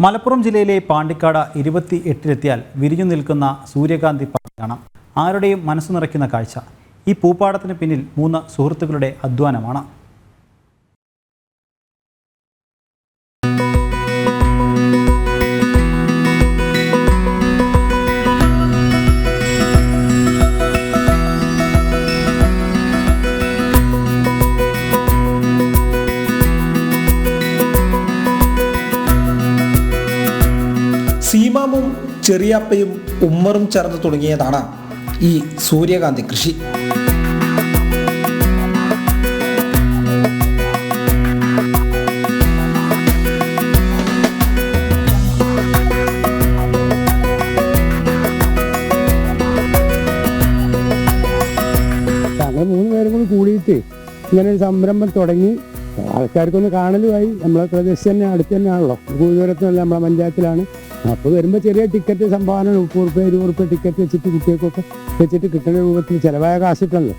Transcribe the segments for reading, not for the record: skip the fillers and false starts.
മലപ്പുറം ജില്ലയിലെ പാണ്ടിക്കാട് 28-ലെത്തിയാൽ വിരിഞ്ഞു നിൽക്കുന്ന സൂര്യകാന്തി പാടം കാണാം. ആരുടെയും മനസ്സ് നിറയ്ക്കുന്ന കാഴ്ച. ഈ പൂപ്പാടത്തിന് പിന്നിൽ 3 സുഹൃത്തുക്കളുടെ അധ്വാനമാണ്. സീമാമും ചെറിയപ്പയും ഉമ്മറും ചേർന്ന് തുടങ്ങിയതാണ് ഈ സൂര്യകാന്തി കൃഷി. ഞങ്ങൾ 3 പേരും കൂടി കൂടിയിട്ട് ഇങ്ങനെ ഒരു സംരംഭം തുടങ്ങി. ആൾക്കാർക്കൊന്ന് കാണലുമായി. നമ്മളെ പ്രദേശത്ത് തന്നെ അടുത്ത് തന്നെയാണല്ലോ, ദൂരത്തുമല്ല, നമ്മളെ പഞ്ചായത്തിലാണ്. അപ്പോൾ വരുമ്പോൾ ചെറിയ ടിക്കറ്റ് സംഭാവന 30 രൂപ 20 രൂപ ടിക്കറ്റ് വെച്ചിട്ട് കുട്ടികൾക്കൊക്കെ വെച്ചിട്ട് കിട്ടുന്ന രൂപത്തിൽ ചിലവായ കാശിട്ടല്ലോ,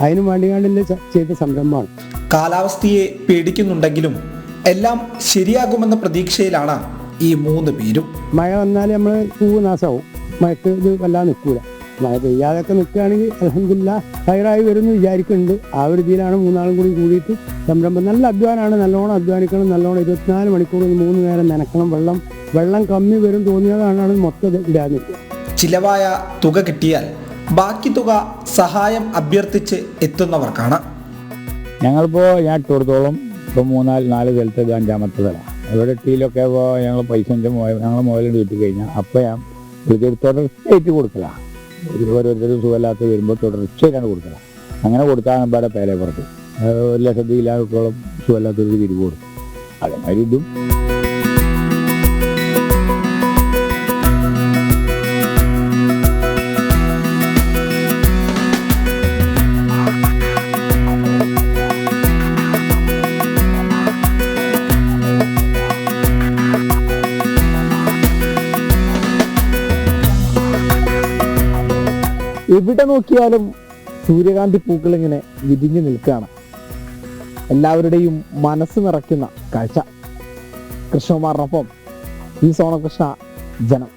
അതിനും വേണ്ടിയാണ്ടില്ല ചെയ്ത സംരംഭമാണ്. കാലാവസ്ഥയെ പേടിക്കുന്നുണ്ടെങ്കിലും എല്ലാം ശരിയാകുമെന്ന പ്രതീക്ഷയിലാണ് ഈ 3 പേരും. മഴ വന്നാൽ നമ്മൾ പൂവ് നാശമാവും. മഴക്ക് ഇത് വല്ലാതെ നിൽക്കൂല. മഴ പെയ്യാതൊക്കെ നിൽക്കുകയാണെങ്കിൽ അൽഹംദുലില്ലാ ഹൈറായി വരുമെന്ന് വിചാരിക്കുന്നുണ്ട്. ആ ഒരു രീതിയിലാണ് 3 ആളും കൂടി കൂടിയിട്ട് സംരംഭം. നല്ല അധ്വാനമാണ്, നല്ലോണം അധ്വാനിക്കണം, നല്ലോണം 24 മണിക്കൂർ 3 നേരം നനക്കണം. വെള്ളം കമ്മി വരും തോന്നിയതാണ് മൊത്തം ഇടാൻ നിൽക്കുക. ചിലവായ തുക കിട്ടിയാൽ ബാക്കി തുക സഹായം അഭ്യർത്ഥിച്ച് എത്തുന്നവർക്കാണ്. ഞങ്ങളിപ്പോൾ ഞാൻ ഇട്ടോടത്തോളം ഇപ്പോൾ 3-4 സ്ഥലത്ത് ഇത് 5ാമത്തെ സ്ഥലമാണ്. ഇവിടെ ടീലൊക്കെ ഇപ്പോൾ ഞങ്ങൾ പൈസ ഞങ്ങൾ മുതലുണ്ട് കിട്ടിക്കഴിഞ്ഞാൽ അപ്പോൾ ഞാൻ തുടർച്ചയായിട്ട് കൊടുക്കലാണ്. ഓരോരുത്തരും സുഖമില്ലാത്ത വരുമ്പോൾ തുടർച്ചയായിട്ടാണ് കൊടുക്കണം. അങ്ങനെ കൊടുത്താണ് ഇവിടെ പേരപ്പുറത്ത് 1,00,000 സുഖമില്ലാത്തവർക്ക് തിരികെ കൊടുക്കും. അതേമാതിരി ഇതും എവിടെ നോക്കിയാലും സൂര്യകാന്തി പൂക്കൾ ഇങ്ങനെ വിരിഞ്ഞു നിൽക്കുകയാണ്. എല്ലാവരുടെയും മനസ്സ് നിറയ്ക്കുന്ന കാഴ്ച. കൃഷ്ണകുമാറിനൊപ്പം ഈ സോണകൃഷ്ണ, ജനം.